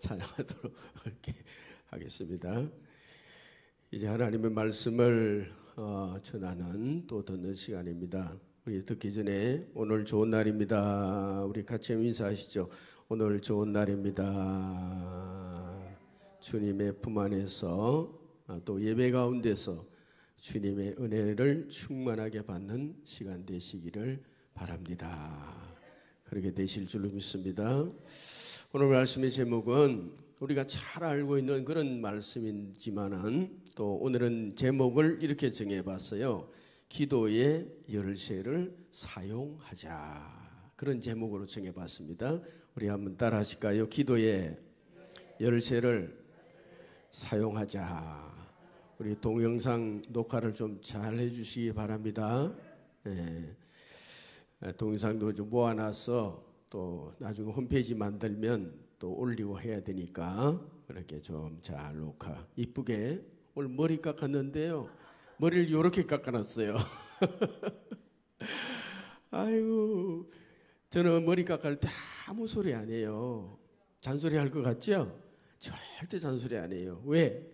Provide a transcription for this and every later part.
찬양하도록 이렇게 하겠습니다. 이제 하나님의 말씀을 전하는 또 듣는 시간입니다. 우리 듣기 전에 오늘 좋은 날입니다. 우리 같이 인사하시죠. 오늘 좋은 날입니다. 주님의 품 안에서 또 예배 가운데서 주님의 은혜를 충만하게 받는 시간 되시기를 바랍니다. 그렇게 되실 줄로 믿습니다. 오늘 말씀의 제목은 우리가 잘 알고 있는 그런 말씀이지만은 또 오늘은 제목을 이렇게 정해봤어요. 기도의 열쇠를 사용하자. 그런 제목으로 정해봤습니다. 우리 한번 따라 하실까요? 기도의 열쇠를 사용하자. 우리 동영상 녹화를 좀 잘 해주시기 바랍니다. 동영상도 좀 모아놔서 또 나중에 홈페이지 만들면 또 올리고 해야 되니까 그렇게 좀 잘 녹화 이쁘게. 오늘 머리 깎았는데요, 머리를 이렇게 깎아놨어요. 아이고, 저는 머리 깎을 때 아무 소리 안 해요. 잔소리 할 것 같죠? 절대 잔소리 안 해요. 왜?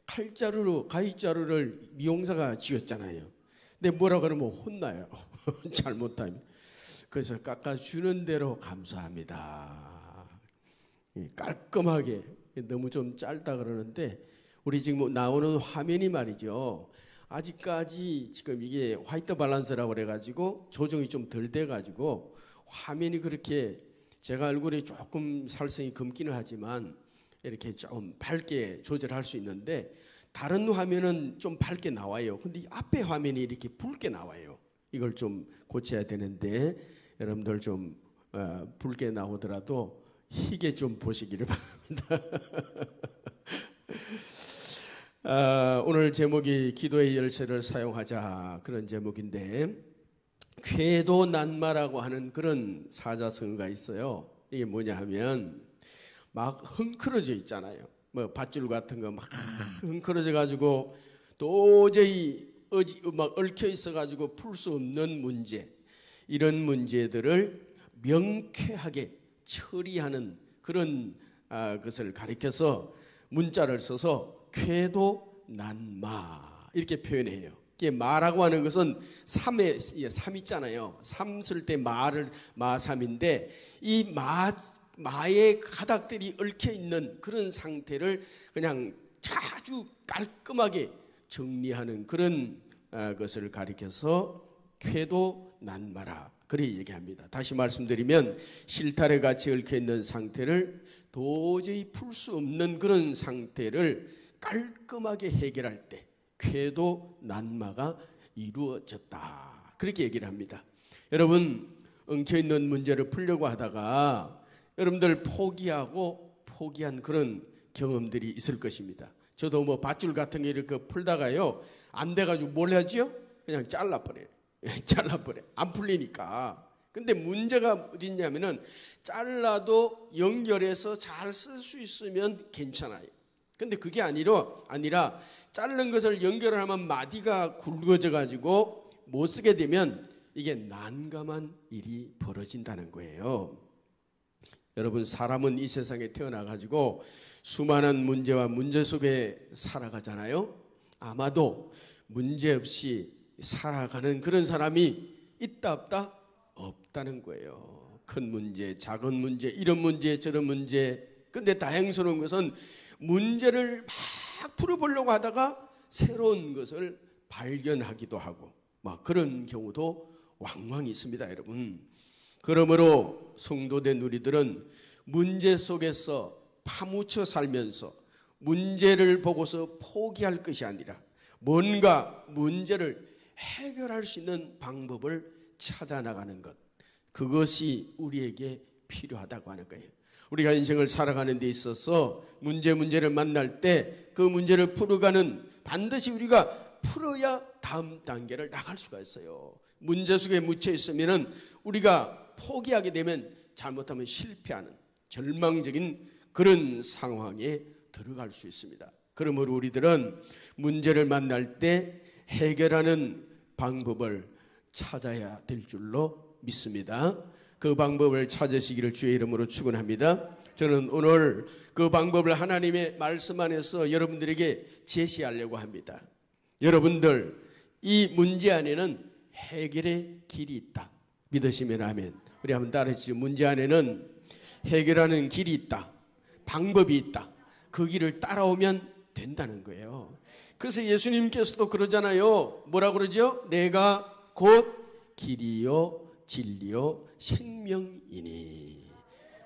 칼자루로 가위자루를 미용사가 쥐었잖아요. 근데 뭐라 그러면 혼나요. 잘못하면. 그래서 깎아주는 대로 감사합니다. 깔끔하게. 너무 좀 짧다 그러는데 우리 지금 나오는 화면이 말이죠, 아직까지 지금 이게 화이트 밸런스라고 그래가지고 조정이 좀 덜 돼가지고 화면이 그렇게 제가 얼굴이 조금 살성이 검기는 하지만 이렇게 좀 밝게 조절할 수 있는데 다른 화면은 좀 밝게 나와요. 근데 이 앞에 화면이 이렇게 붉게 나와요. 이걸 좀 고쳐야 되는데 여러분들 좀 붉게 나오더라도 희게 좀 보시기를 바랍니다. 오늘 제목이 기도의 열쇠를 사용하자, 그런 제목인데 쾌도 난마라고 하는 그런 사자성어가 있어요. 이게 뭐냐 하면 막 흥크러져 있잖아요. 뭐 밧줄 같은 거 막 흥크러져 가지고 도저히 막 얽혀 있어 가지고 풀 수 없는 문제, 이런 문제들을 명쾌하게 처리하는 그런 것을 가리켜서 문자를 써서 쾌도 난마 이렇게 표현해요. 이게 마라고 하는 것은 삼 있잖아요. 삼 쓸 때 마삼인데 이 마의 가닥들이 얽혀 있는 그런 상태를 그냥 아주 깔끔하게 정리하는 그런 것을 가리켜서 쾌도 난마라 그리 얘기합니다. 다시 말씀드리면 실타래 같이 얽혀 있는 상태를 도저히 풀 수 없는 그런 상태를 깔끔하게 해결할 때 쾌도 난마가 이루어졌다, 그렇게 얘기를 합니다. 여러분, 엉켜 있는 문제를 풀려고 하다가 여러분들 포기한 그런 경험들이 있을 것입니다. 저도 뭐 밧줄 같은 게 이렇게 풀다가요 안 돼가지고 뭘 하지요? 그냥 잘라버려요. 잘라버려. 안 풀리니까. 근데 문제가 어디 있냐면은 잘라도 연결해서 잘 쓸 수 있으면 괜찮아요. 근데 그게 아니라 자른 것을 연결을 하면 마디가 굵어져 가지고 못 쓰게 되면 이게 난감한 일이 벌어진다는 거예요. 여러분, 사람은 이 세상에 태어나 가지고 수많은 문제와 문제 속에 살아가잖아요. 아마도 문제 없이 살아가는 그런 사람이 있다 없다? 없다는 거예요. 큰 문제, 작은 문제, 이런 문제, 저런 문제. 근데 다행스러운 것은 문제를 막 풀어보려고 하다가 새로운 것을 발견하기도 하고 막 그런 경우도 왕왕 있습니다, 여러분. 그러므로 성도된 우리들은 문제 속에서 파묻혀 살면서 문제를 보고서 포기할 것이 아니라 뭔가 문제를 해결할 수 있는 방법을 찾아 나가는 것, 그것이 우리에게 필요하다고 하는 거예요. 우리가 인생을 살아가는 데 있어서 문제를 만날 때 그 문제를 풀어가는, 반드시 우리가 풀어야 다음 단계를 나갈 수가 있어요. 문제 속에 묻혀 있으면 우리가 포기하게 되면 잘못하면 실패하는 절망적인 그런 상황에 들어갈 수 있습니다. 그러므로 우리들은 문제를 만날 때 해결하는 방법을 찾아야 될 줄로 믿습니다. 그 방법을 찾으시기를 주의 이름으로 축원합니다. 저는 오늘 그 방법을 하나님의 말씀 안에서 여러분들에게 제시하려고 합니다. 여러분들, 이 문제 안에는 해결의 길이 있다. 믿으시면 아멘. 우리 한번 따라해 주시죠. 문제 안에는 해결하는 길이 있다. 방법이 있다. 그 길을 따라오면 된다는 거예요. 그래서 예수님께서도 그러잖아요. 뭐라 그러죠? 내가 곧 길이요 진리요 생명이니.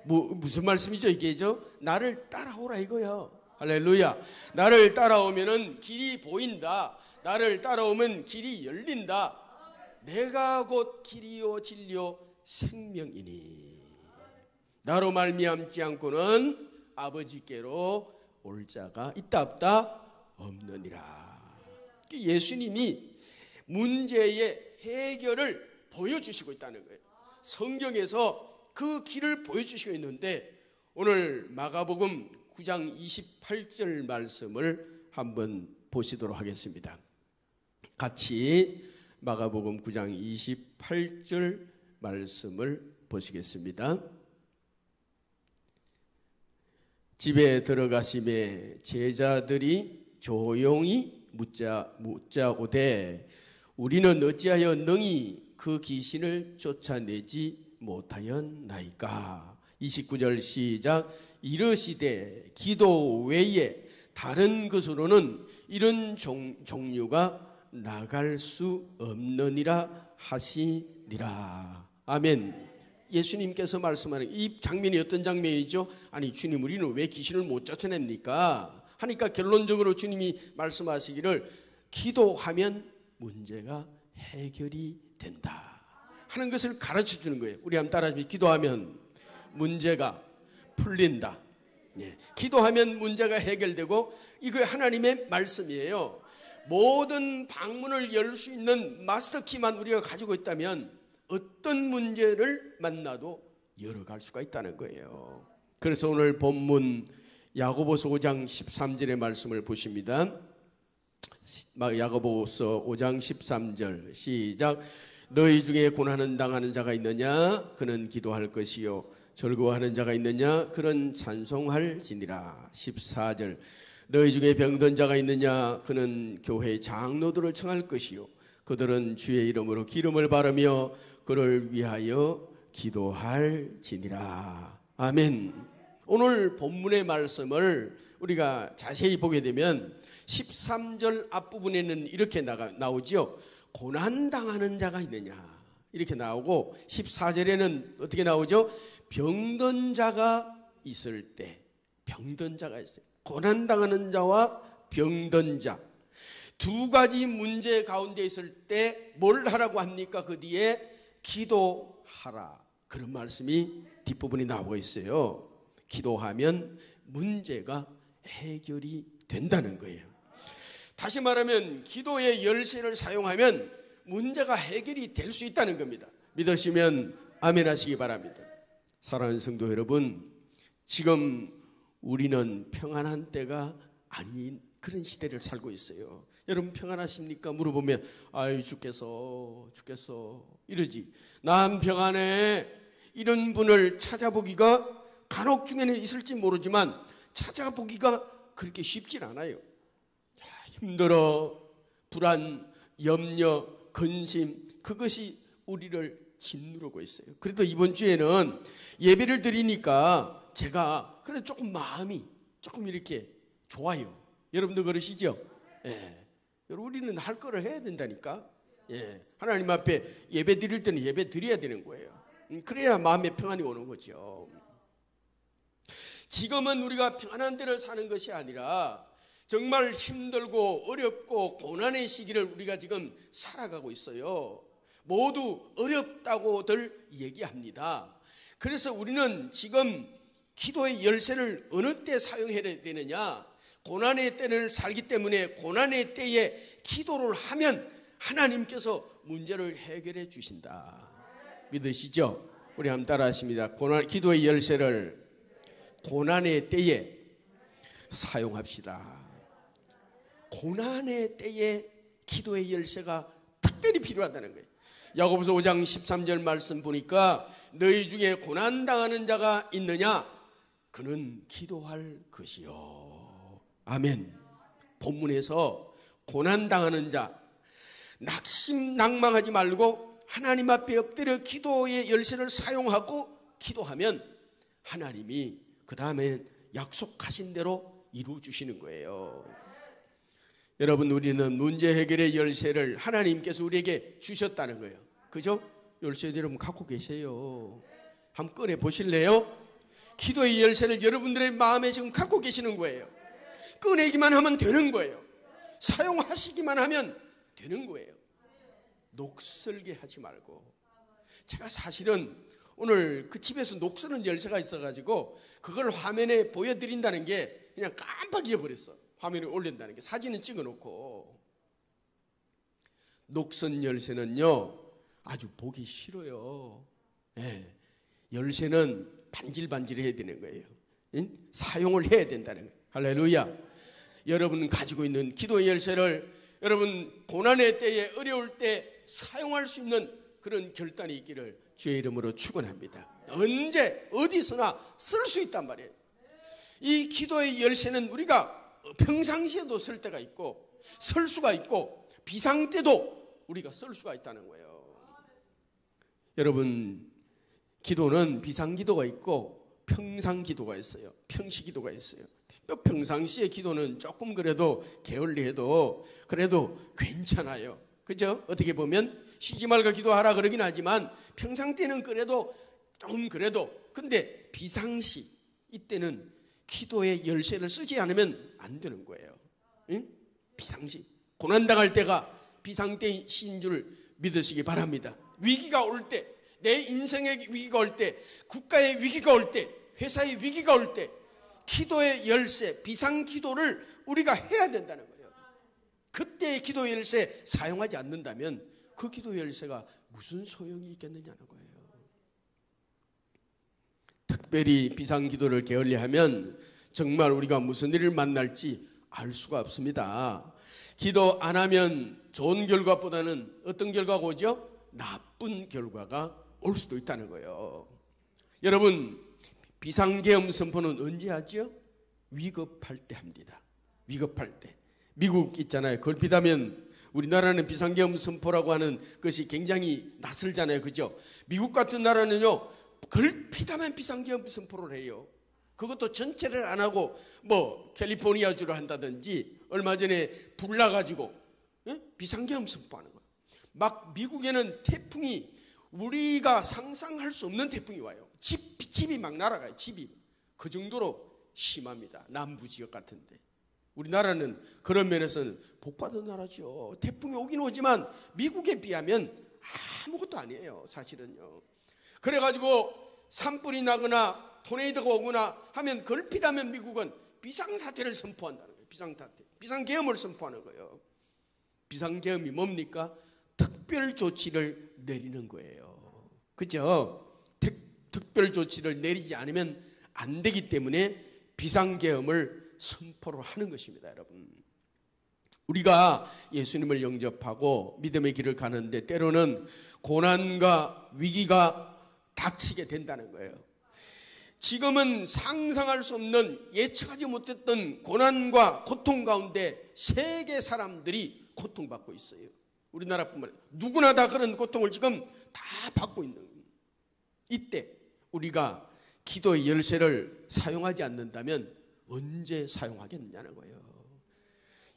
무슨 말씀이죠 이게죠? 나를 따라오라 이거야. 할렐루야. 나를 따라오면은 길이 보인다. 나를 따라오면 길이 열린다. 내가 곧 길이요 진리요 생명이니. 나로 말미암지 않고는 아버지께로 올 자가 있다 없다? 없느니라. 예수님이 문제의 해결을 보여주시고 있다는 거예요. 성경에서 그 길을 보여주시고 있는데 오늘 마가복음 9장 28절 말씀을 한번 보시도록 하겠습니다. 같이 마가복음 9장 28절 말씀을 보시겠습니다. 집에 들어가심에 제자들이 조용히 묻자오되 우리는 어찌하여 능히 그 귀신을 쫓아내지 못하였나이까. 29절 시작. 이르시되 기도 외에 다른 것으로는 이런 종류가 나갈 수 없느니라 하시니라. 아멘. 예수님께서 말씀하는 이 장면이 어떤 장면이죠? 아니 주님, 우리는 왜 귀신을 못 쫓아냅니까? 하니까 결론적으로 주님이 말씀하시기를 기도하면 문제가 해결이 된다 하는 것을 가르쳐 주는 거예요. 우리 한번 따라하시면 기도하면 문제가 풀린다. 예. 기도하면 문제가 해결되고 이거 하나님의 말씀이에요. 모든 방문을 열 수 있는 마스터키만 우리가 가지고 있다면 어떤 문제를 만나도 열어갈 수가 있다는 거예요. 그래서 오늘 본문 야고보서 5장 13절의 말씀을 보십니다. 야고보서 5장 13절 시작. 너희 중에 고난을 당하는 자가 있느냐? 그는 기도할 것이요. 즐거워하는 자가 있느냐? 그는 찬송할지니라. 14절. 너희 중에 병든 자가 있느냐? 그는 교회 장로들을 청할 것이요. 그들은 주의 이름으로 기름을 바르며 그를 위하여 기도할지니라. 아멘. 오늘 본문의 말씀을 우리가 자세히 보게 되면 13절 앞부분에는 이렇게 나오죠. 고난당하는 자가 있느냐 이렇게 나오고 14절에는 어떻게 나오죠? 병든 자가 있을 때, 병든 자가 있어요. 고난당하는 자와 병든 자 두 가지 문제 가운데 있을 때 뭘 하라고 합니까? 그 뒤에 기도하라. 그런 말씀이 뒷부분이 나오고 있어요. 기도하면 문제가 해결이 된다는 거예요. 다시 말하면 기도의 열쇠를 사용하면 문제가 해결이 될 수 있다는 겁니다. 믿으시면 아멘 하시기 바랍니다. 사랑하는 성도 여러분, 지금 우리는 평안한 때가 아닌 그런 시대를 살고 있어요. 여러분 평안하십니까? 물어보면 아유 죽겠어 이러지. 난 평안해. 이런 분을 찾아보기가 간혹 중에는 있을지 모르지만 찾아보기가 그렇게 쉽진 않아요. 자, 힘들어, 불안, 염려, 근심, 그것이 우리를 짓누르고 있어요. 그래도 이번 주에는 예배를 드리니까 제가 그래도 조금 마음이 조금 이렇게 좋아요. 여러분도 그러시죠? 예. 우리는 할 거를 해야 된다니까. 예. 하나님 앞에 예배 드릴 때는 예배 드려야 되는 거예요. 그래야 마음의 평안이 오는 거죠. 지금은 우리가 평안한 데를 사는 것이 아니라 정말 힘들고 어렵고 고난의 시기를 우리가 지금 살아가고 있어요. 모두 어렵다고들 얘기합니다. 그래서 우리는 지금 기도의 열쇠를 어느 때 사용해야 되느냐? 고난의 때를 살기 때문에 고난의 때에 기도를 하면 하나님께서 문제를 해결해 주신다. 믿으시죠? 우리 한번 따라 하십니다. 기도의 열쇠를 고난의 때에 사용합시다. 고난의 때에 기도의 열쇠가 특별히 필요하다는 거예요. 야고보서 5장 13절 말씀 보니까 너희 중에 고난당하는 자가 있느냐? 그는 기도할 것이요. 아멘. 본문에서 고난당하는 자, 낙심낭망하지 말고 하나님 앞에 엎드려 기도의 열쇠를 사용하고 기도하면 하나님이 그 다음에 약속하신 대로 이루어 주시는 거예요. 여러분, 우리는 문제 해결의 열쇠를 하나님께서 우리에게 주셨다는 거예요. 그죠? 열쇠 여러분 갖고 계세요. 한번 꺼내 보실래요? 기도의 열쇠를 여러분들의 마음에 지금 갖고 계시는 거예요. 꺼내기만 하면 되는 거예요. 사용하시기만 하면 되는 거예요. 녹슬게 하지 말고. 제가 사실은 오늘 그 집에서 녹슬은 열쇠가 있어가지고 그걸 화면에 보여드린다는 게 그냥 깜빡 잊어버렸어. 화면에 올린다는 게. 사진은 찍어놓고. 녹슨 열쇠는요 아주 보기 싫어요. 네. 열쇠는 반질반질해야 되는 거예요. 응? 사용을 해야 된다는 거예요. 할렐루야. 여러분 가지고 있는 기도의 열쇠를 여러분 고난의 때에 어려울 때 사용할 수 있는 그런 결단이 있기를 주의 이름으로 축원합니다. 언제 어디서나 쓸 수 있단 말이에요. 이 기도의 열쇠는 우리가 평상시에도 쓸 때가 있고 쓸 수가 있고 비상 때도 우리가 쓸 수가 있다는 거예요. 여러분, 기도는 비상기도가 있고 평상기도가 있어요. 평시기도가 있어요. 평상시의 기도는 조금 그래도 게을리해도 그래도 괜찮아요. 그죠? 어떻게 보면 쉬지 말고 기도하라 그러긴 하지만 평상 때는 그래도 좀 그래도, 근데 비상시 이때는 기도의 열쇠를 쓰지 않으면 안 되는 거예요. 응? 비상시, 고난당할 때가 비상때인 줄 믿으시기 바랍니다. 위기가 올 때, 내 인생의 위기가 올 때, 국가의 위기가 올 때, 회사의 위기가 올 때 기도의 열쇠, 비상기도를 우리가 해야 된다는 거예요. 그때의 기도의 열쇠 사용하지 않는다면 그 기도의 열쇠가 무슨 소용이 있겠느냐는 거예요. 특별히 비상기도를 게을리하면 정말 우리가 무슨 일을 만날지 알 수가 없습니다. 기도 안 하면 좋은 결과보다는 어떤 결과가 오죠? 나쁜 결과가 올 수도 있다는 거예요. 여러분, 비상계엄 선포는 언제 하죠? 위급할 때 합니다. 위급할 때. 미국 있잖아요. 걸핏하면 우리나라는 비상계엄 선포라고 하는 것이 굉장히 낯설잖아요. 그죠? 미국 같은 나라는요, 걸핏하면 비상계엄 선포를 해요. 그것도 전체를 안 하고 뭐 캘리포니아주로 한다든지 얼마 전에 불 나가지고 비상계엄 선포하는 거예요. 막 미국에는 태풍이 우리가 상상할 수 없는 태풍이 와요. 집이 막 날아가요. 집이. 그 정도로 심합니다. 남부 지역 같은데. 우리나라는 그런 면에서는 복받은 나라죠. 태풍이 오긴 오지만 미국에 비하면 아무것도 아니에요. 사실은요. 그래가지고 산불이 나거나 토네이도가 오거나 하면 걸핏하면 미국은 비상사태를 선포한다는 거예요. 비상사태. 비상계엄을 선포하는 거예요. 비상계엄이 뭡니까? 특별 조치를 내리는 거예요. 그죠? 특별 조치를 내리지 않으면 안 되기 때문에 비상계엄을 선포를 하는 것입니다. 여러분, 우리가 예수님을 영접하고 믿음의 길을 가는데 때로는 고난과 위기가 닥치게 된다는 거예요. 지금은 상상할 수 없는, 예측하지 못했던 고난과 고통 가운데 세계 사람들이 고통받고 있어요. 우리나라뿐만 아니라 누구나 다 그런 고통을 지금 다 받고 있는 이때 우리가 기도의 열쇠를 사용하지 않는다면 언제 사용하겠느냐는 거예요.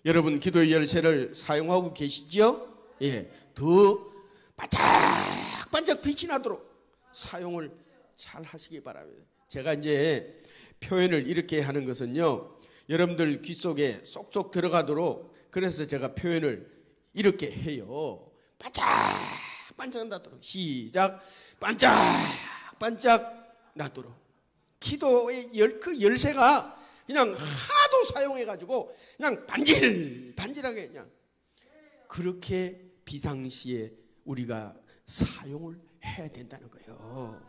여러분, 기도의 열쇠를 사용하고 계시죠? 예, 더 반짝반짝 빛이 나도록 사용을 잘 하시기 바랍니다. 제가 이제 표현을 이렇게 하는 것은요, 여러분들 귀 속에 쏙쏙 들어가도록, 그래서 제가 표현을 이렇게 해요. 반짝반짝 나도록. 시작. 반짝반짝 나도록. 기도의 그 열쇠가 그냥 하도 사용해가지고 그냥 반질반질하게 그냥 그렇게 비상시에 우리가 사용을 해야 된다는 거예요.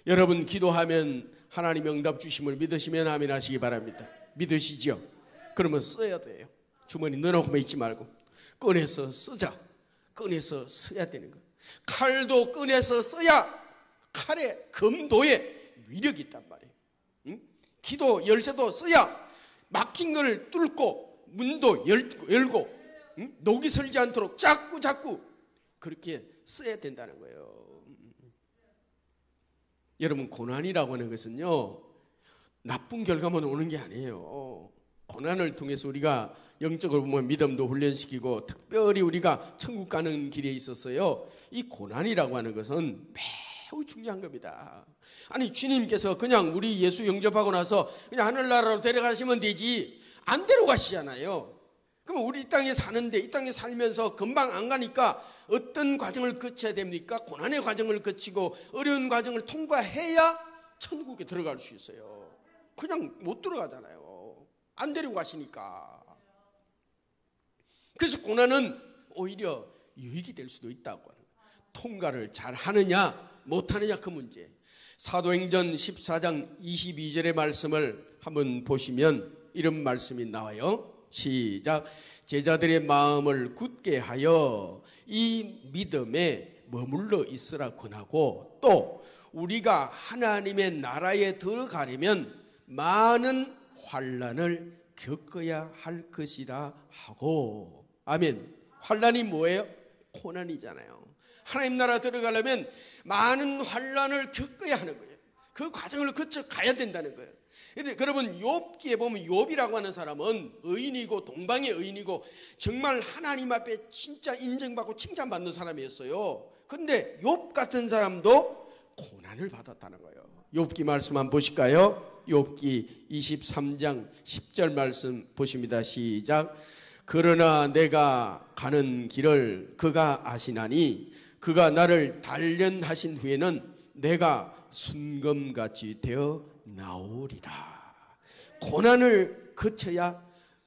여러분, 기도하면 하나님 응답 주심을 믿으시면 아멘 하시기 바랍니다. 믿으시죠? 그러면 써야 돼요. 주머니 넣어놓고 있지 말고 꺼내서 쓰자. 꺼내서 써야 되는 거예요. 칼도 꺼내서 써야 칼에, 검도에 위력이 있단 말이에요. 기도 열쇠도 써야 막힌 걸 뚫고 문도 열고 녹이 설지 않도록 자꾸 그렇게 써야 된다는 거예요. 여러분, 고난이라고 하는 것은요, 나쁜 결과만 오는 게 아니에요. 고난을 통해서 우리가 영적으로 보면 믿음도 훈련시키고, 특별히 우리가 천국 가는 길에 있어서요, 이 고난이라고 하는 것은 매우 중요한 겁니다. 아니, 주님께서 그냥 우리 예수 영접하고 나서 그냥 하늘나라로 데려가시면 되지, 안 데려가시잖아요. 그럼 우리 이 땅에 사는데, 이 땅에 살면서 금방 안 가니까 어떤 과정을 거쳐야 됩니까? 고난의 과정을 거치고 어려운 과정을 통과해야 천국에 들어갈 수 있어요. 그냥 못 들어가잖아요. 안 데리고 가시니까. 그래서 고난은 오히려 유익이 될 수도 있다고 하는 거예요. 통과를 잘 하느냐 못하느냐, 그 문제. 사도행전 14장 22절의 말씀을 한번 보시면 이런 말씀이 나와요. 시작. 제자들의 마음을 굳게 하여 이 믿음에 머물러 있으라 권하고, 또 우리가 하나님의 나라에 들어가려면 많은 환난을 겪어야 할 것이라 하고. 아멘. 환난이 뭐예요? 고난이잖아요. 하나님 나라 들어가려면 많은 환난을 겪어야 하는 거예요. 그 과정을 거쳐 가야 된다는 거예요. 여러분, 욥기에 보면 욥이라고 하는 사람은 의인이고 동방의 의인이고 정말 하나님 앞에 진짜 인정받고 칭찬받는 사람이었어요. 그런데 욥 같은 사람도 고난을 받았다는 거예요. 욥기 말씀 한번 보실까요? 욥기 23장 10절 말씀 보십니다. 시작. 그러나 내가 가는 길을 그가 아시나니 그가 나를 단련하신 후에는 내가 순금같이 되어 나오리라. 고난을 거쳐야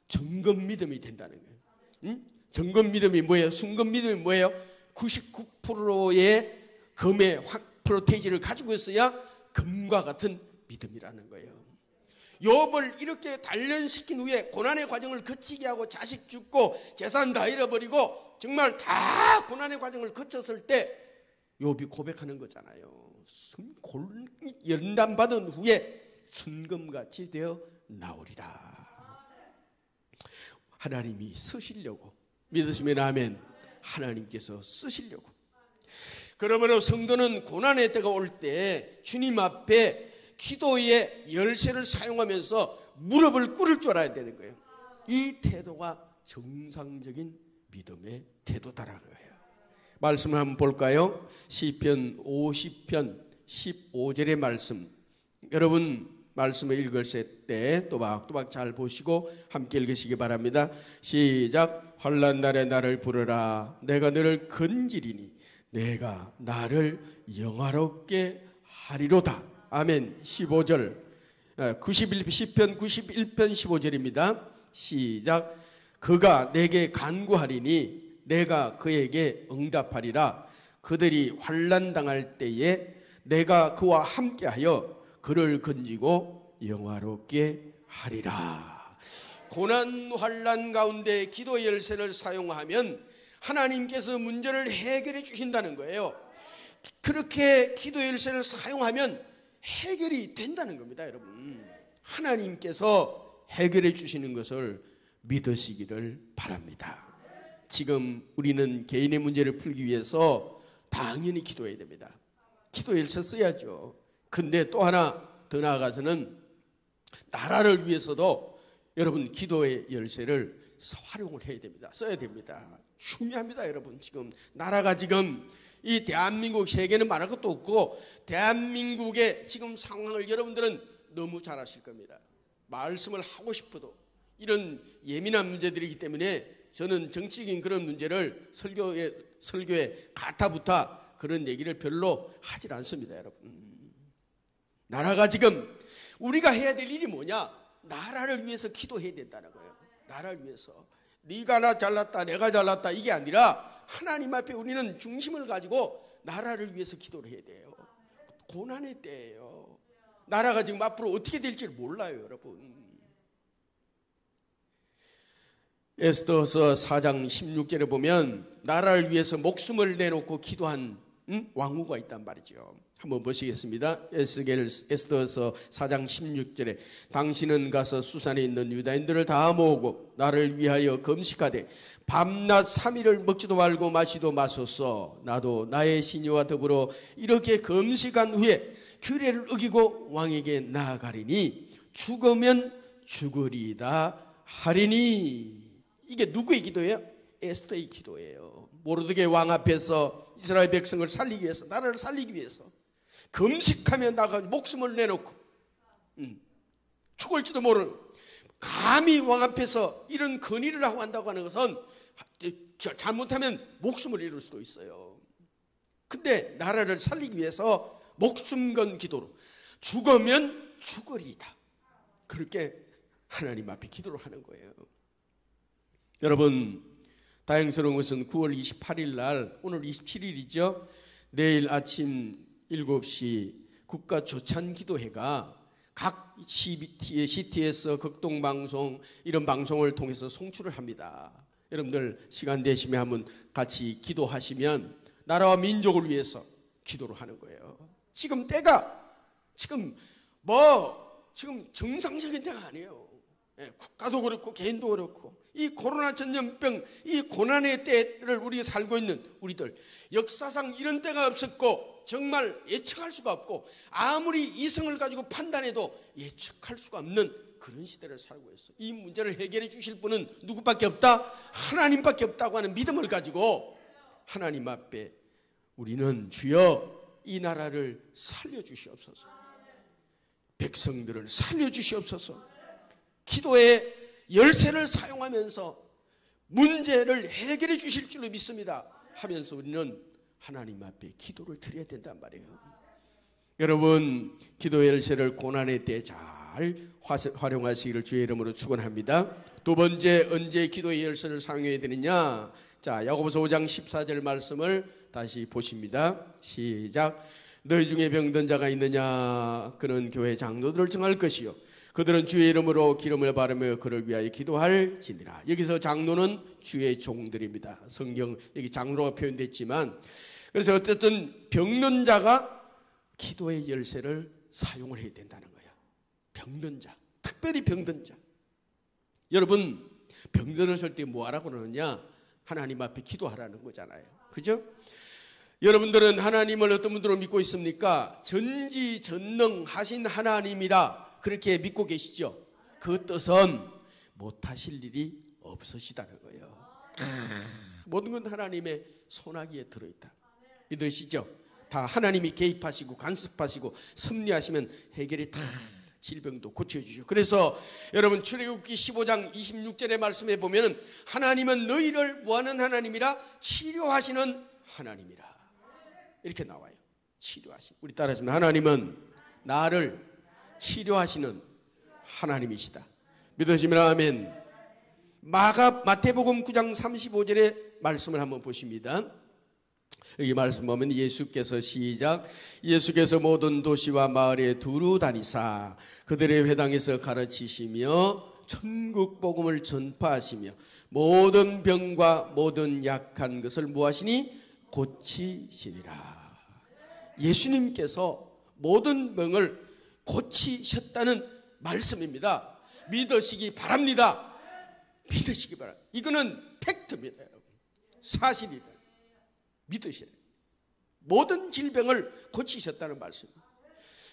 정금 믿음이 된다는 거예요. 정금 믿음이 뭐예요? 순금 믿음이 뭐예요? 99%의 금의 프로테이지를 가지고 있어야 금과 같은 믿음이라는 거예요. 욥을 이렇게 단련시킨 후에 고난의 과정을 거치게 하고 자식 죽고 재산 다 잃어버리고 정말 다 고난의 과정을 거쳤을 때 욥이 고백하는 거잖아요. 연단받은 후에 순금같이 되어 나오리라. 하나님이 쓰시려고, 믿으시면 아멘. 하나님께서 쓰시려고. 그러므로 성도는 고난의 때가 올 때 주님 앞에 기도의 열쇠를 사용하면서 무릎을 꿇을 줄 알아야 되는 거예요. 이 태도가 정상적인 믿음의 태도다라는 거예요. 말씀을 한번 볼까요? 시편 50편 15절의 말씀. 여러분 말씀을 읽으실 때 또박또박 잘 보시고 함께 읽으시기 바랍니다. 시작. 환난 날에 나를 부르라. 내가 너를 건지리니 내가 나를 영화롭게 하리로다. 아멘. 15절 10편 91편 15절입니다. 시작. 그가 내게 간구하리니 내가 그에게 응답하리라. 그들이 환난 당할 때에 내가 그와 함께하여 그를 건지고 영화롭게 하리라. 고난 환난 가운데 기도 열쇠를 사용하면 하나님께서 문제를 해결해 주신다는 거예요. 그렇게 기도 열쇠를 사용하면 해결이 된다는 겁니다, 여러분. 하나님께서 해결해 주시는 것을 믿으시기를 바랍니다. 지금 우리는 개인의 문제를 풀기 위해서 당연히 기도해야 됩니다. 기도 열쇠 써야죠. 근데 또 하나 더 나아가서는 나라를 위해서도 여러분 기도의 열쇠를 활용을 해야 됩니다. 써야 됩니다. 중요합니다, 여러분. 지금 나라가 지금 이 대한민국, 세계는 말할 것도 없고 대한민국의 지금 상황을 여러분들은 너무 잘 아실 겁니다. 말씀을 하고 싶어도 이런 예민한 문제들이기 때문에 저는 정치적인 그런 문제를 설교에 가타부타 그런 얘기를 별로 하질 않습니다, 여러분. 나라가 지금 우리가 해야 될 일이 뭐냐? 나라를 위해서 기도해야 된다는 거예요. 나라를 위해서. 네가 나 잘났다, 내가 잘났다, 이게 아니라 하나님 앞에 우리는 중심을 가지고 나라를 위해서 기도를 해야 돼요. 고난의 때예요. 나라가 지금 앞으로 어떻게 될지 몰라요, 여러분. 에스더서 4장 16절에 보면 나라를 위해서 목숨을 내놓고 기도한 왕후가 있단 말이죠. 한번 보시겠습니다. 에스더서 4장 16절에 당신은 가서 수산에 있는 유다인들을 다 모으고 나를 위하여 금식하되 밤낮 3일을 먹지도 말고 마시도 마소서. 나도 나의 시녀와 더불어 이렇게 금식한 후에 규례를 어기고 왕에게 나아가리니 죽으면 죽으리이다 하리니. 이게 누구의 기도예요? 에스더의 기도예요. 모르드게 왕 앞에서 이스라엘 백성을 살리기 위해서, 나라를 살리기 위해서 금식하며 나가 목숨을 내놓고 죽을지도 모르는, 감히 왕 앞에서 이런 건의를 하고 한다고 하는 것은 잘못하면 목숨을 잃을 수도 있어요. 근데 나라를 살리기 위해서 목숨 건 기도로 죽으면 죽으리이다, 그렇게 하나님 앞에 기도를 하는 거예요. 여러분, 다행스러운 것은 9월 28일 날, 오늘 27일이죠. 내일 아침 7시 국가조찬기도회가 각 CTS, 극동방송 이런 방송을 통해서 송출을 합니다. 여러분들 시간 되시면 한번 같이 기도하시면 나라와 민족을 위해서 기도를 하는 거예요. 지금 때가 지금 정상적인 때가 아니에요. 국가도 그렇고 개인도 그렇고 이 코로나 전염병, 이 고난의 때를 우리가 살고 있는 우리들, 역사상 이런 때가 없었고 정말 예측할 수가 없고 아무리 이성을 가지고 판단해도 예측할 수가 없는 그런 시대를 살고 있어. 이 문제를 해결해 주실 분은 누구밖에 없다? 하나님밖에 없다고 하는 믿음을 가지고 하나님 앞에 우리는 주여 이 나라를 살려주시옵소서, 백성들을 살려주시옵소서, 기도의 열쇠를 사용하면서 문제를 해결해 주실 줄로 믿습니다 하면서 우리는 하나님 앞에 기도를 드려야 된단 말이에요. 여러분, 기도의 열쇠를 고난의 때 잘 활용하시기를 주의 이름으로 축원합니다. 두 번째, 언제 기도의 열쇠를 사용해야 되느냐? 자, 야고보서 5장 14절 말씀을 다시 보십니다. 시작. 너희 중에 병든 자가 있느냐? 그는 교회 장로들을 정할 것이요 그들은 주의 이름으로 기름을 바르며 그를 위하여 기도할지니라. 여기서 장로는 주의 종들입니다. 성경 여기 장로가 표현됐지만, 그래서 어쨌든 병든 자가 기도의 열쇠를 사용을 해야 된다는 거예요. 병든 자, 특별히 병든 자. 여러분, 병들었을 때 뭐 하라고 그러느냐? 하나님 앞에 기도하라는 거잖아요. 그죠? 여러분들은 하나님을 어떤 분들로 믿고 있습니까? 전지전능하신 하나님이라 그렇게 믿고 계시죠? 그 뜻은 못하실 일이 없으시다는 거예요. 모든 건 하나님의 손아귀에 들어있다. 믿으시죠? 다 하나님이 개입하시고 간섭하시고 섭리하시면 해결이 다, 질병도 고쳐주시고. 그래서 여러분, 출애굽기 15장 26절의 말씀에 보면 하나님은 너희를 뭐하는 하나님이라? 치료하시는 하나님이라 이렇게 나와요. 치료하시. 우리 따라하시면 하나님은 나를 치료하시는 하나님이시다. 믿으시면 아멘. 마태복음 9장 35절의 말씀을 한번 보십니다. 여기 말씀 보면 예수께서 시작. 예수께서 모든 도시와 마을에 두루 다니사 그들의 회당에서 가르치시며 천국 복음을 전파하시며 모든 병과 모든 약한 것을 무하시니 고치시니라. 예수님께서 모든 병을 고치셨다는 말씀입니다. 믿으시기 바랍니다. 믿으시기 바랍니다. 이거는 팩트입니다, 여러분. 사실이다. 믿으셔야 돼요. 모든 질병을 고치셨다는 말씀입니다.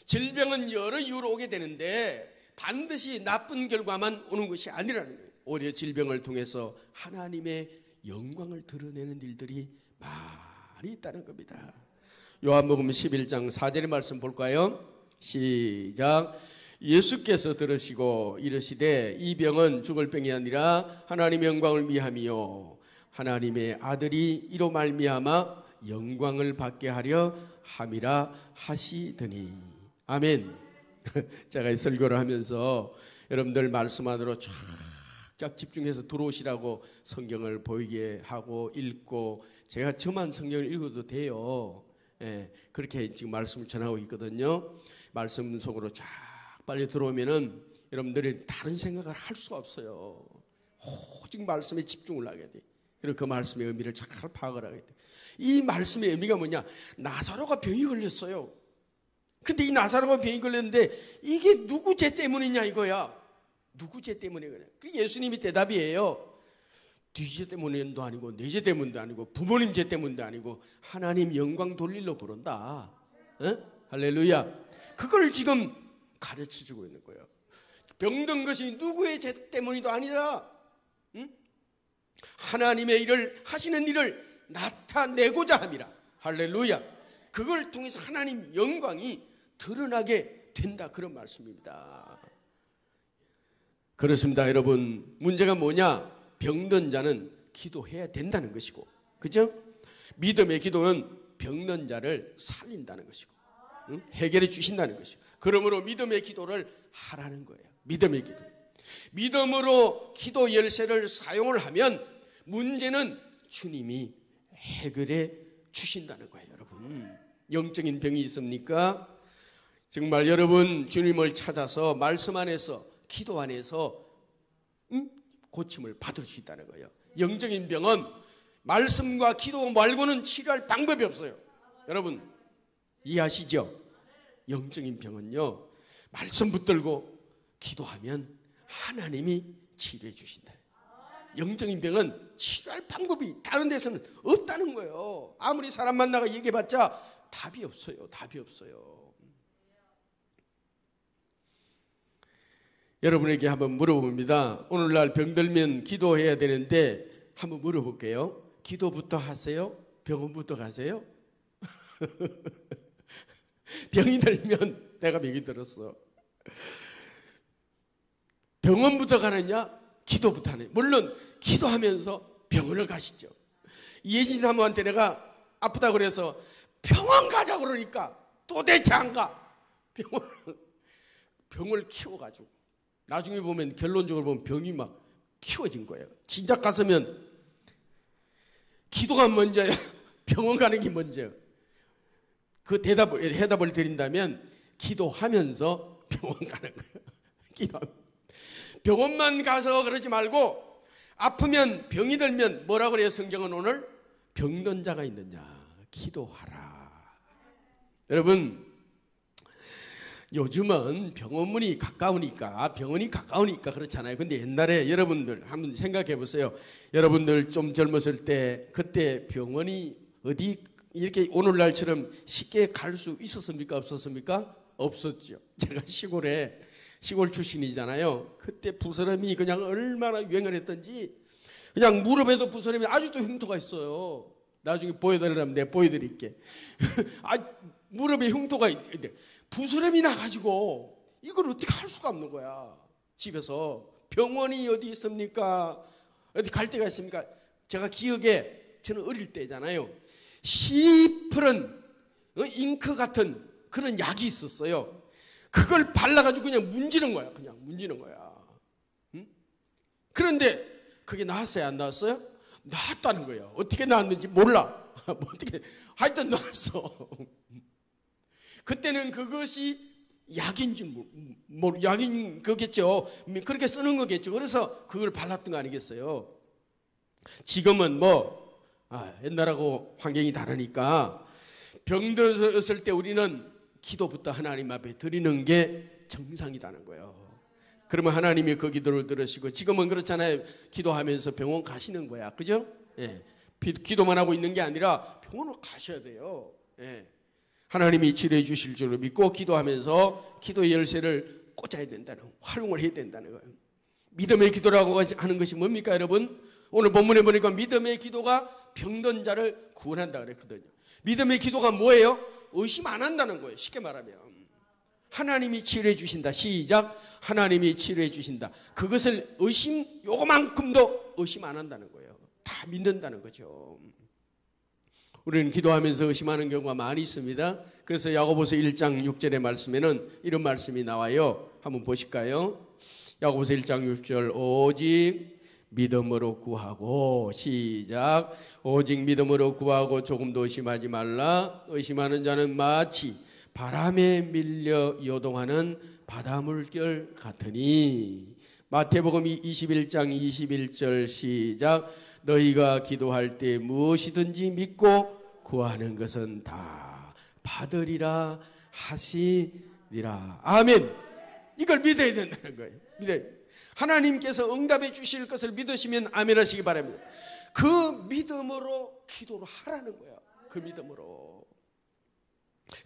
질병은 여러 이유로 오게 되는데 반드시 나쁜 결과만 오는 것이 아니라는 거예요. 오히려 질병을 통해서 하나님의 영광을 드러내는 일들이 많이 있다는 겁니다. 요한복음 11장 4절의 말씀 볼까요? 시작. 예수께서 들으시고 이르시되 이 병은 죽을 병이 아니라 하나님의 영광을 위함이요 하나님의 아들이 이로 말미암아 영광을 받게 하려 함이라 하시더니. 아멘. 제가 이 설교를 하면서 여러분들 말씀 안으로 쫙 집중해서 들어오시라고 성경을 보이게 하고 읽고, 제가 저만 성경을 읽어도 돼요. 예, 그렇게 지금 말씀을 전하고 있거든요. 말씀 속으로 쫙 빨리 들어오면은 여러분들이 다른 생각을 할 수가 없어요. 오직 말씀에 집중을 하게 돼. 그리고 그 말씀의 의미를 잘 파악을 하게 돼. 이 말씀의 의미가 뭐냐? 나사로가 병이 걸렸어요. 근데 이 나사로가 병이 걸렸는데 이게 누구 죄 때문이냐 이거야. 누구 죄 때문에 그래. 예수님이 대답이에요. 네 죄 때문도 아니고 내 죄 때문도 아니고 부모님 죄 때문도 아니고 하나님 영광 돌리려 그런다. 할렐루야. 그걸 지금 가르쳐주고 있는 거예요. 병든 것이 누구의 죄 때문이도 아니다. 하나님의 일을 하시는 일을 나타내고자 함이라. 할렐루야. 그걸 통해서 하나님 영광이 드러나게 된다, 그런 말씀입니다. 그렇습니다. 여러분, 문제가 뭐냐? 병든 자는 기도해야 된다는 것이고, 그죠? 믿음의 기도는 병든 자를 살린다는 것이고, 해결해 주신다는 것이고, 그러므로 믿음의 기도를 하라는 거예요. 믿음의 기도. 믿음으로 기도 열쇠를 사용을 하면 문제는 주님이 해결해 주신다는 거예요. 여러분, 영적인 병이 있습니까? 정말 여러분 주님을 찾아서 말씀 안에서, 기도 안에서 고침을 받을 수 있다는 거예요. 영적인 병은 말씀과 기도 말고는 치료할 방법이 없어요. 여러분 이해하시죠? 영적인 병은요, 말씀 붙들고 기도하면 하나님이 치료해 주신다. 영적인 병은 치료할 방법이 다른 데서는 없다는 거예요. 아무리 사람 만나가 얘기해봤자 답이 없어요. 답이 없어요. 여러분에게 한번 물어봅니다. 오늘날 병들면 기도해야 되는데 한번 물어볼게요. 기도부터 하세요? 병원부터 가세요? 병이 들면 내가 병이 들었어. 병원부터 가느냐? 기도부터 하느냐? 물론 기도하면서 병원을 가시죠. 이혜진 사모한테 내가 아프다 그래서 병원 가자 그러니까 도대체 안 가. 병을 키워가지고 나중에 보면, 결론적으로 보면 병이 막 키워진 거예요. 진작 갔으면 기도가 먼저야, 병원 가는 게 먼저야. 그 해답을 드린다면 기도하면서 병원 가는 거예요. 병원만 가서 그러지 말고, 아프면, 병이 들면 뭐라고 그래요? 성경은 오늘 병든 자가 있느냐 기도하라. 여러분, 요즘은 병원이 가까우니까 그렇잖아요. 근데 옛날에 여러분들 한번 생각해 보세요. 여러분들 좀 젊었을 때 그때 병원이 어디 이렇게 오늘날처럼 쉽게 갈 수 있었습니까? 없었습니까? 없었죠. 제가 시골 출신이잖아요. 그때 부스럼이 그냥 얼마나 유행을 했던지, 그냥 무릎에도 부스럼이 아직도 흉터가 있어요. 나중에 보여드리려면 내가 보여드릴게. 무릎에 흉터가 있는데 부스럼이 나가지고 이걸 어떻게 할 수가 없는 거야. 집에서. 병원이 어디 있습니까? 어디 갈 데가 있습니까? 제가 기억에, 저는 어릴 때잖아요, 시퍼런 잉크 같은 그런 약이 있었어요. 그걸 발라가지고 그냥 문지는 거야. 그런데 그게 나왔어요? 안 나왔어요? 나왔다는 거예요. 어떻게 나왔는지 몰라. 어떻게 하여튼 나왔어. 그때는 그것이 약인지 약인 거겠죠. 그렇게 쓰는 거겠죠. 그래서 그걸 발랐던 거 아니겠어요? 지금은 옛날하고 환경이 다르니까 병들었을 때 우리는 기도부터 하나님 앞에 드리는 게 정상이라는 거예요. 그러면 하나님이 그 기도를 들으시고, 지금은 그렇잖아요. 기도하면서 병원 가시는 거야. 그죠? 예. 기도만 하고 있는 게 아니라 병원을 가셔야 돼요. 예. 하나님이 치료해 주실 줄 믿고 기도하면서 기도의 열쇠를 꽂아야 된다는, 활용을 해야 된다는 거예요. 믿음의 기도라고 하는 것이 뭡니까, 여러분? 오늘 본문에 보니까 믿음의 기도가 병든 자를 구원한다 그랬거든요. 믿음의 기도가 뭐예요? 의심 안 한다는 거예요. 쉽게 말하면 하나님이 치료해 주신다. 시작. 하나님이 치료해 주신다. 그것을 요거만큼도 의심 안 한다는 거예요. 다 믿는다는 거죠. 우리는 기도하면서 의심하는 경우가 많이 있습니다. 그래서 야고보서 1장 6절의 말씀에는 이런 말씀이 나와요. 한번 보실까요? 야고보서 1장 6절. 오직 믿음으로 구하고, 시작. 오직 믿음으로 구하고 조금도 의심하지 말라. 의심하는 자는 마치 바람에 밀려 요동하는 바다물결 같으니. 마태복음 21장 21절 시작. 너희가 기도할 때 무엇이든지 믿고 구하는 것은 다 받으리라 하시리라. 아멘. 이걸 믿어야 된다는 거예요. 믿어요. 하나님께서 응답해 주실 것을 믿으시면 아멘 하시기 바랍니다. 그 믿음으로 기도를 하라는 거야. 그 믿음으로.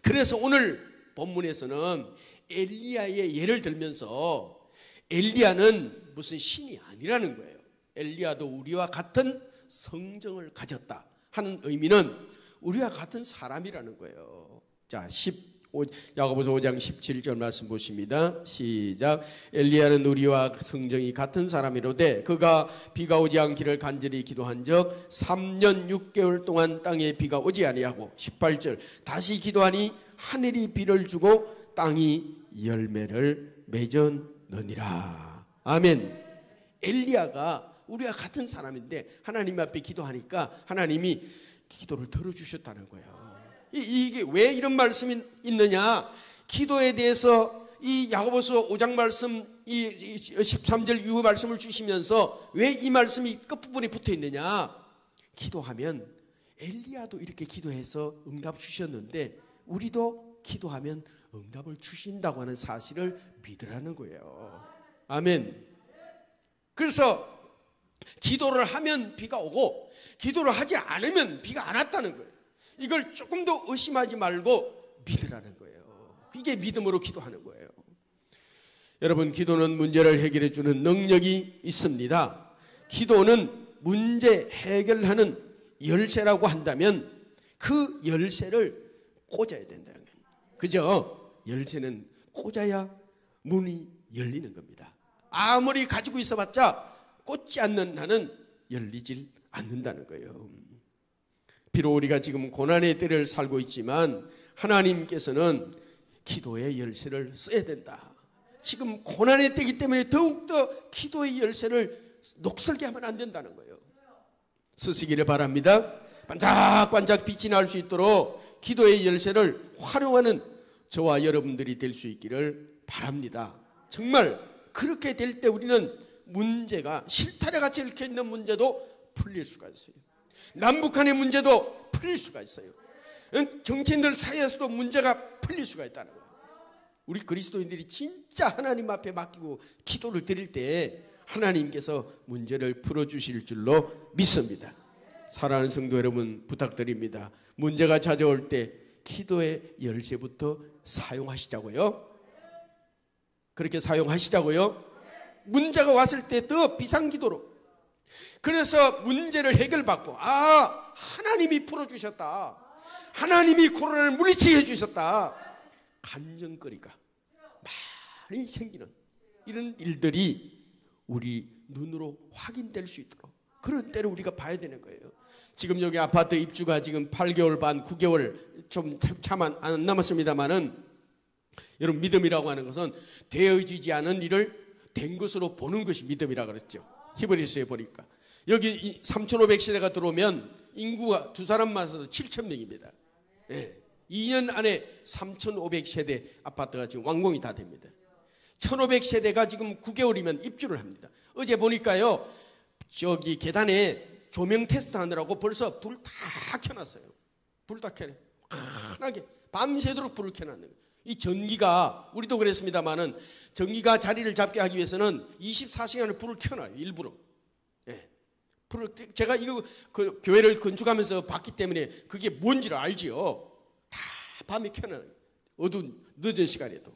그래서 오늘 본문에서는 엘리야의 예를 들면서 엘리야는 무슨 신이 아니라는 거예요. 엘리야도 우리와 같은 성정을 가졌다 하는 의미는 우리와 같은 사람이라는 거예요. 자, 야고보서 5장 17절 말씀 보십니다. 시작. 엘리야는 우리와 성정이 같은 사람이로되 그가 비가 오지 않기를 간절히 기도한 적 3년 6개월 동안 땅에 비가 오지 아니하고 18절 다시 기도하니 하늘이 비를 주고 땅이 열매를 맺었느니라. 아멘. 엘리야가 우리와 같은 사람인데 하나님 앞에 기도하니까 하나님이 기도를 들어주셨다는 거예요. 이게 왜 이런 말씀이 있느냐? 기도에 대해서 이 야고보서 5장 말씀, 이 13절 이후 말씀을 주시면서 왜 이 말씀이 끝부분에 붙어 있느냐? 기도하면 엘리야도 이렇게 기도해서 응답 주셨는데 우리도 기도하면 응답을 주신다고 하는 사실을 믿으라는 거예요. 아멘. 그래서 기도를 하면 비가 오고 기도를 하지 않으면 비가 안 왔다는 거예요. 이걸 조금 더 의심하지 말고 믿으라는 거예요. 이게 믿음으로 기도하는 거예요. 여러분, 기도는 문제를 해결해 주는 능력이 있습니다. 기도는 문제 해결하는 열쇠라고 한다면 그 열쇠를 꽂아야 된다는 거예요. 그죠? 열쇠는 꽂아야 문이 열리는 겁니다. 아무리 가지고 있어봤자 꽂지 않는 한은 열리질 않는다는 거예요. 비록 우리가 지금 고난의 때를 살고 있지만 하나님께서는 기도의 열쇠를 써야 된다. 지금 고난의 때이기 때문에 더욱더 기도의 열쇠를 녹슬게 하면 안 된다는 거예요. 쓰시기를 바랍니다. 반짝반짝 빛이 날 수 있도록 기도의 열쇠를 활용하는 저와 여러분들이 될 수 있기를 바랍니다. 정말 그렇게 될 때 우리는 문제가 실타래 같이 이렇게 있는 문제도 풀릴 수가 있어요. 남북한의 문제도 풀릴 수가 있어요. 정치인들 사이에서도 문제가 풀릴 수가 있다는 거예요. 우리 그리스도인들이 진짜 하나님 앞에 맡기고 기도를 드릴 때 하나님께서 문제를 풀어주실 줄로 믿습니다. 사랑하는 성도 여러분, 부탁드립니다. 문제가 찾아올 때 기도의 열쇠부터 사용하시자고요. 그렇게 사용하시자고요. 문제가 왔을 때 더 비상기도로. 그래서 문제를 해결받고 하나님이 풀어주셨다. 하나님이 코로나를 물리치게 해주셨다. 간증거리가 많이 생기는 이런 일들이 우리 눈으로 확인될 수 있도록 그런 때를 우리가 봐야 되는 거예요. 지금 여기 아파트 입주가 지금 8개월 반, 9개월 좀 참 안 남았습니다만은 여러분, 믿음이라고 하는 것은 되어지지 않은 일을 된 것으로 보는 것이 믿음이라고 그랬죠. 히브리서에 보니까 여기 3,500세대가 들어오면 인구가 두 사람만 써도 7,000명입니다. 2년 안에 3,500세대 아파트가 지금 완공이 다 됩니다. 1,500세대가 지금 9개월이면 입주를 합니다. 어제 보니까요, 저기 계단에 조명 테스트 하느라고 벌써 불 다 켜놨어요. 불 다 켜놔요. 환하게 밤새도록 불을 켜놨는 거예요. 이 전기가, 우리도 그랬습니다만은 전기가 자리를 잡게 하기 위해서는 24시간을 불을 켜놔요. 일부러. 제가 이거 그 교회를 건축하면서 봤기 때문에 그게 뭔지를 알지요. 다 밤에 켜놔요. 어두운 늦은 시간에도.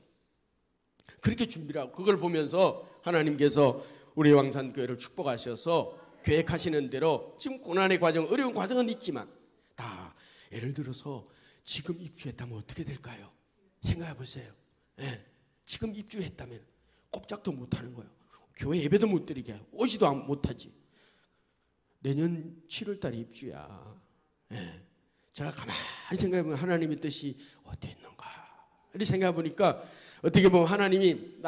그렇게 준비를 하고 그걸 보면서 하나님께서 우리 왕산교회를 축복하셔서 계획하시는 대로 지금 고난의 과정, 어려운 과정은 있지만 다 예를 들어서 지금 입주했다면 어떻게 될까요? 생각해 보세요. 지금 입주했다면 꼼짝도 못하는 거예요. 교회 예배도 못 드리게 하고 오지도 못하지. 내년 7월 달에 입주야. 제가 가만히 생각해보면 하나님의 뜻이 어디 있는가 이렇게 생각해보니까 어떻게 보면 하나님이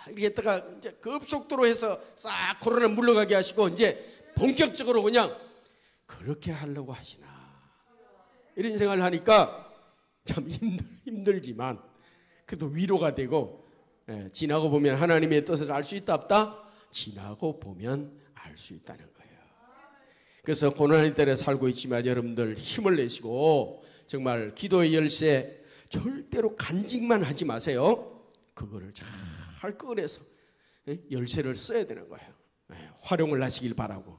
이렇게 했다가 이제 급속도로 해서 싹 코로나 물러가게 하시고 이제 본격적으로 그냥 그렇게 하려고 하시나 이런 생각을 하니까 참 힘들지만 그래도 위로가 되고, 지나고 보면 하나님의 뜻을 알 수 있다 없다? 지나고 보면 알 수 있다는 거예요. 그래서 고난의 때에 살고 있지만 여러분들 힘을 내시고 정말 기도의 열쇠, 절대로 간직만 하지 마세요. 그거를 잘 꺼내서 열쇠를 써야 되는 거예요. 활용을 하시길 바라고.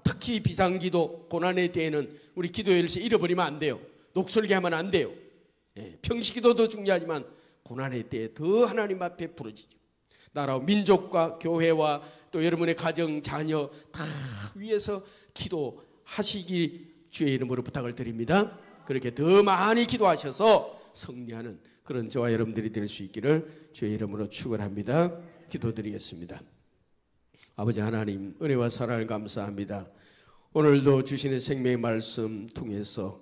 특히 비상기도 고난의 때에는 우리 기도 열쇠 잃어버리면 안 돼요. 녹슬게 하면 안 돼요. 평시기도도 중요하지만 고난의 때에 더 하나님 앞에 부르짖죠. 나라와 민족과 교회와 또 여러분의 가정, 자녀 다 위해서 기도하시기 주의 이름으로 부탁을 드립니다. 그렇게 더 많이 기도하셔서 승리하는 그런 저와 여러분들이 될 수 있기를 주의 이름으로 축원합니다. 기도드리겠습니다. 아버지 하나님, 은혜와 사랑을 감사합니다. 오늘도 주시는 생명의 말씀 통해서